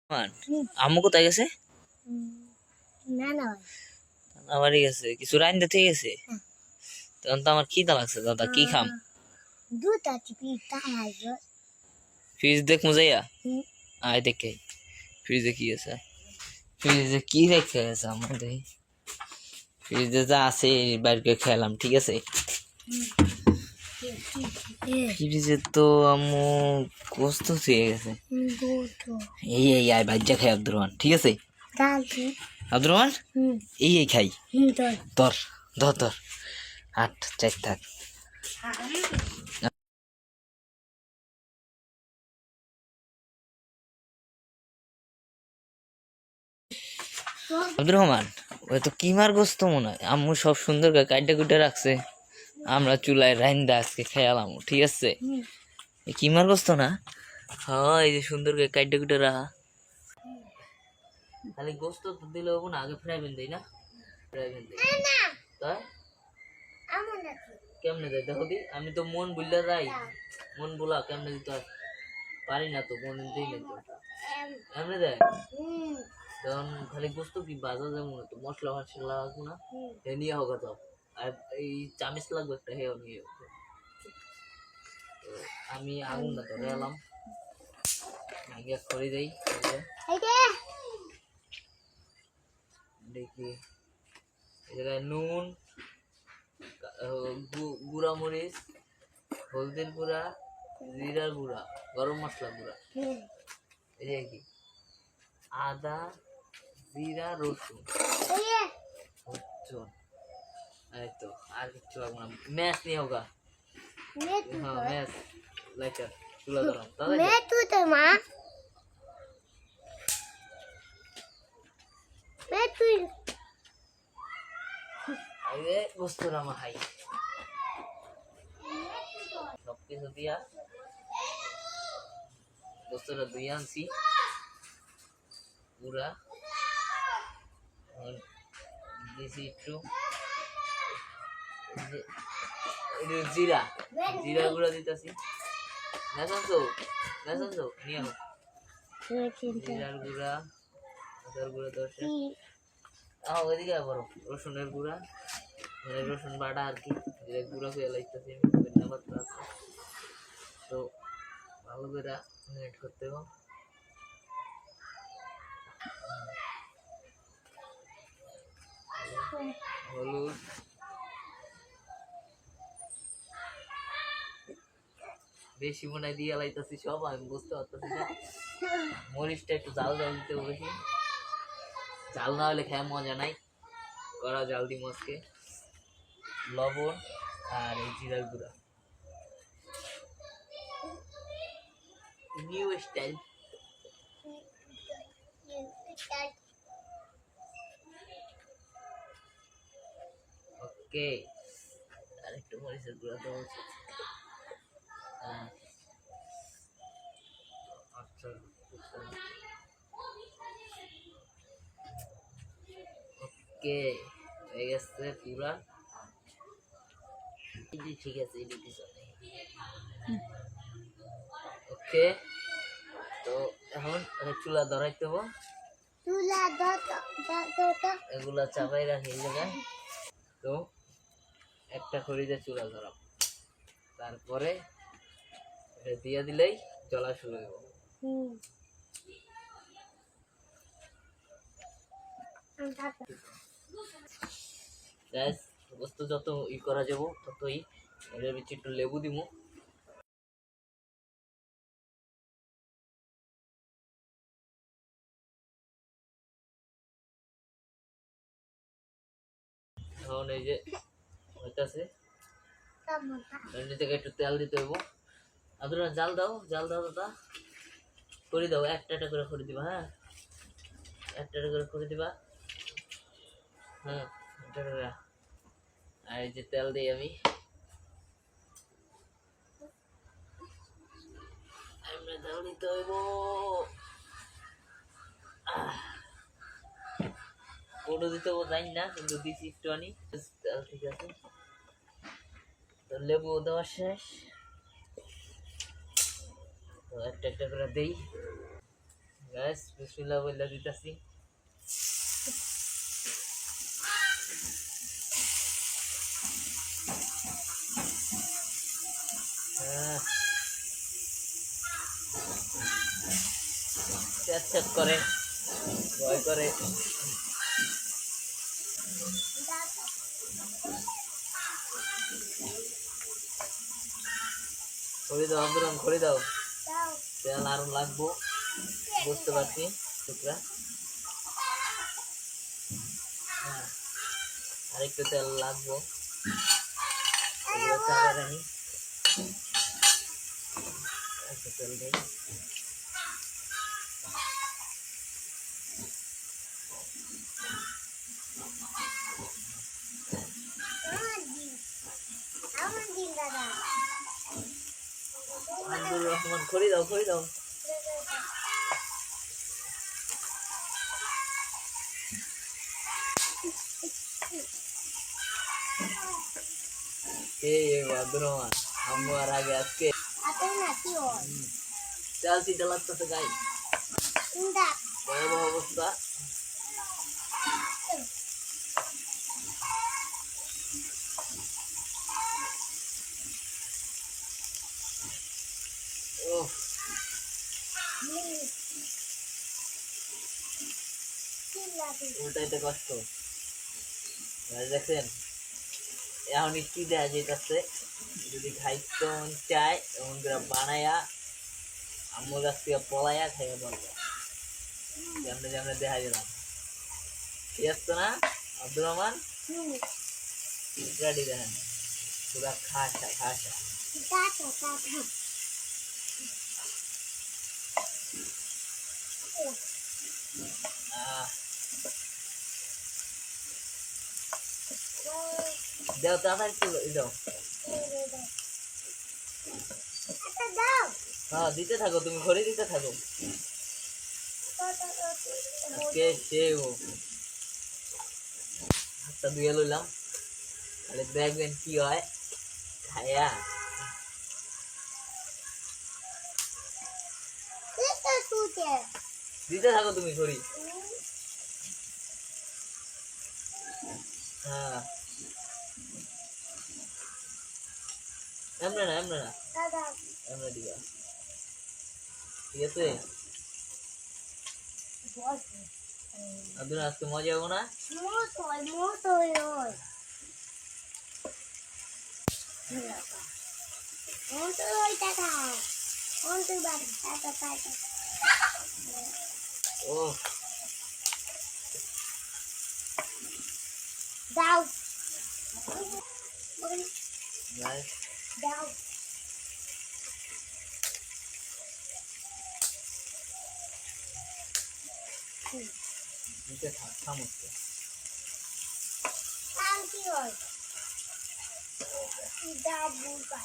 মান আম্মু কোথায় গেছে? না না আমারই গেছে কিছু রাইন দিতে গেছে। তখন তো আমার খিদা লাগছে দাদা, কি খাম? দুধ আছে পিঠা আসবে ফ্রিজ দেখ মুজাইয়া আয় দেখে ফ্রিজে কি আছে, ফ্রিজে কি রেখে গেছে আমাদের, ফ্রিজে যা আছে বাইরে করে খেলাম, ঠিক আছে? ফ্রিজে তো আম্মু গোস্ত থুয়ে গেছে। এই এই আয় ভাজ্যা খাই আব্দুর রহমান, ঠিক আছে? আব্দুর রহমান এই খাই তোর ধর ধর হাট চেক থাক। আব্দুর রহমান ওই তো কিমার গোস্ত মনে হয়, আম্মু সব সুন্দর করে কাইটা কুইটা রাখছে, আমরা চুলায় রাইন্দা আজকে খেয়ালাম, ঠিক আছে? কিমার গোস্ত না? হ্যাঁ এই যে সুন্দর করে কাইটা কুইটা রাখা, খালি গোস্ত তো দিলে হবো না, আগে ফ্রাই প্যান দেই না? ফ্রাই প্যান দেই তাই কেমনে দেয় দেখো দি, আমি তো মন বুঝলে যাই, মন বলা কেমনে দিতে হয় পারি না তো, মন দিই না তো এমনি দেয়। তখন খালি গোস্ত কি বাজা যেমন তো মশলা মশলা লাগবো না, এ নিয়ে হোক তো, আর এই চামিচ লাগবে একটা, হেও নিয়ে হোক। আমি আগুন না ধরে এলাম, গ্যাস করে দেই, দেখি এই জায়গায় নুন, গুঁড়া মরিচ, হলদির গুঁড়া, জিরার গুঁড়া, গরম মশলা গুঁড়া, এই যে কি আদা জিরা রসুন, এই তো আর কিচ্ছু লাগবে না, ম্যাচ নিয়ে হোক। হ্যাঁ ম্যাচ লাইটার চুলা ধরাম আগে গোস্ত রামা খাই, সবকিছু দিয়া গোস্তটা ধুয়ে আনছি পুরা, দিয়েছি একটু জিরা, জিরা গুঁড়া দিতেছি, নেশানছো নেশানছো নিয়ে হোক, জিরার গুঁড়া, আদার গুঁড়া দশে, ওইদিকে বড় রসুনের গুঁড়া, মানে রসুন বাটা আর কি, জিরা গুঁড়া করে লাগতেছি, ধন্যবাদ আছে তো ভালো করে মিনিট করতে হবে। হলুদ, বেশি মনে দিয়ে লাইতেছি সব, আমি বুঝতে পারতেছি না, মরিচটা একটু জাল জাল দিতে বলেছি, জাল না হলে খেয়ে মজা নাই, কড়া জাল দিই মাছকে, লবণ আর এই জিরার গুঁড়া, নিউ স্টাইল। ওকে আর একটু মরিচের গুঁড়া তো আচ্ছা, ওকে হয়ে গেছে পুরা, ঠিক আছে ওকে। তো এখন চুলা ধরাইতে হবো, এগুলা চাপাই রাখি এই জায়গায়, তো একটা খড়িতে চুলা ধরাম, তারপরে দিয়ে দিলেই জ্বলা শুরু হইব। বস্তু যত ই করা যাব ততই এর ভিতরে একটু লেবু দিব, এখন এই যে হইতাছে এর থেকে একটু তেল দিতে হইব, আদুরা জাল দাও দাদা, করে দাও একটা একটা করে করে দিবা, হ্যাঁ একটা একটা করে করে দিবা, হ্যাঁ একটা করে, আর এই যে তেল দিই আমি, তেল দিতে হইব, কোটো দিতে জানি না কিন্তু দিছি একটু আনি তেল, ঠিক আছে? তো লেবু দেওয়া শেষ, তো একটা একটা করে দেই, গাইস বিসমিল্লাহ বলে দিতেছি। চেক করে ভয় করে করে দাও, আন্দোলন করে দাও। তেল আরো লাগবো বুঝতে পারছি টুকরা। আরেকটু তেল লাগবো, আমি একটু তেল দিই। আব্দুর রহমান করে দাও, করে দাও। আব্দুর রহমান আম্মু আর আগে আজকে চাল চিটা লাগতেছে গাই, ভয়াবহ অবস্থা। উল্টাইতে কষ্ট দেখছেন। এখন কি দেয়া যেতেছে, যদি খাইতে মন চায় এমন করে বানায়া আম্মুর কাছ থেকে পলাইয়া খাইয়া বলবো। যেমন যেমন দেখা গেলাম ঠিক আছে না আব্দুর রহমান? রেডি দেখেন পুরা খাসা খাসা। দাও তাড়াতাড়ি দাও। হ্যাঁ দিতে থাকো, তুমি ঘরে দিতে থাকো। আজকে সেও হাতটা ধুয়ে লইলাম, তাহলে দেখবেন কি হয় খায়া। দিতে থাকো তুমি ঘড়ি। হ্যাঁ এমনে না এমনে না এমনে দিবা, ঠিক আছে? আব্দুল আজকে মজা হবো না? ও দাও দাও দিতে থাক, থামুচ্ছে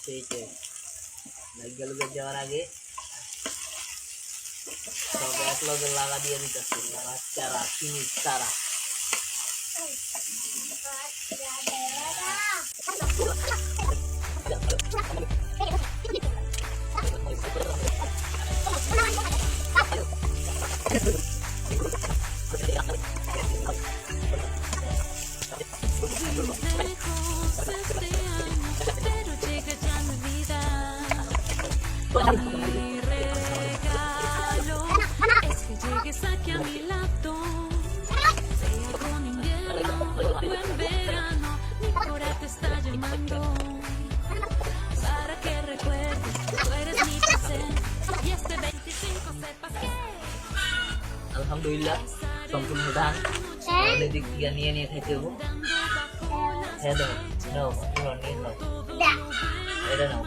সেইটাই গেলুকে যাওয়ার আগে সব এক লগে লাগা দিয়ে দিতেছে, লাগা চারা চিনি চারা। Mi regalo es que llegues aquí a mi lado, sea con invierno o en verano, mi corazón te está llamando para que recuerdes, tú eres mi presente y este 25 sepas que আলহামদুলিল্লাহ সম্পূর্ণ ধান আমাদের দিক থেকে নিয়ে নিয়ে খেতে হবো। হ্যাঁ দাও নাও, পুরো নিয়ে নাও, এটা নাও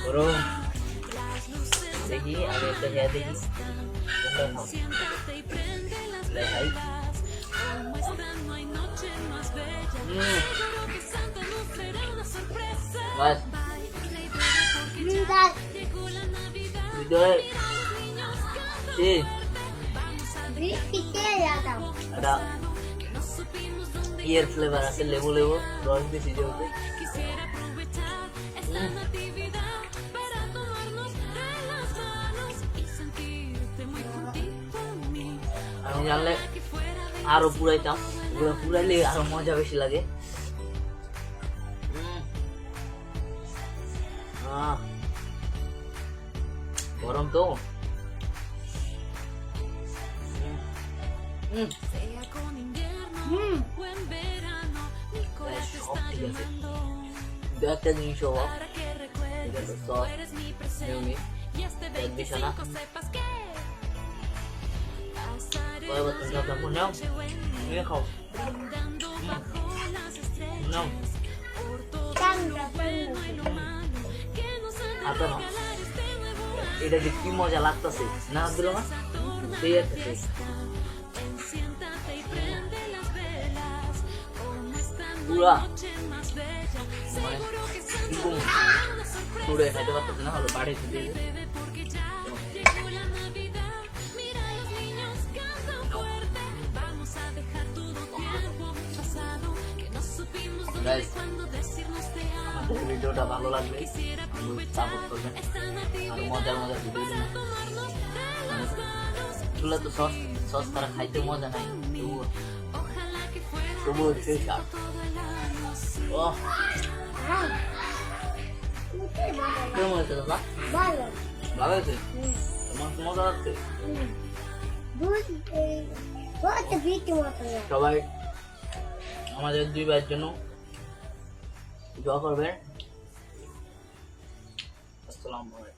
গরম। দেখি আমি একটা খেয়ে দেখি কোনটা খাও। বাস ইয়ের ফ্লেভার আছে, লেবু লেবু রস দিয়েছি যেহেতু। জানলে আরো পুরাইতাম, ওগুলো পুরাইলে আরো মজা বেশি লাগে। গরম তো। Sea con invierno o en verano, mi corazón te সব está ঠিক আছে। llamando দু একটা জিনিস হবো, para que recuerdes, tú Sos, eres mi Yumi, presente y este Ed Bishana. 25 sepas que pasaré Oye, vos tenés otra una opinión. noche buena viejo. brindando bajo las estrellas No. por todo Tanto, lo bueno y lo malo que nos han de Hasta no. regalar este nuevo এটা যে কি মজা লাগতেছে না দিল না সেই একটা taste। Siéntate y prende las velas con esta পুরা noche más bella. মানে Seguro que এরকম una sorpresa পুরো খাইতে পারতেছে না, হলো বাড়িতে দিয়ে দিই। breve porque ya llegó la Navidad. Mira los niños cantan fuerte. Vamos a dejar todo tiempo pasado que no supimos dónde Guys, y cuándo decirnos te amo. আমাদের ভিডিওটা ভালো লাগলে Quisiera সাপোর্ট করবেন, esta আর natividad মজার মজার video দিন। tomarnos de las manos. এগুলো তো সস সস তারা খাইতে মজা নাই, Ojalá que fuera তবুও সেই স্বাদ। todo el año. ও মুখে ভালো কেমন হয়েছে দাদা? ভালো ভালো হয়েছে? তোমার তো মজা লাগছে? দুধ বহুত বিট মতো সবাই আমাদের দুই ভাইয়ের জন্য দোয়া করবেন। আসসালামু আলাইকুম।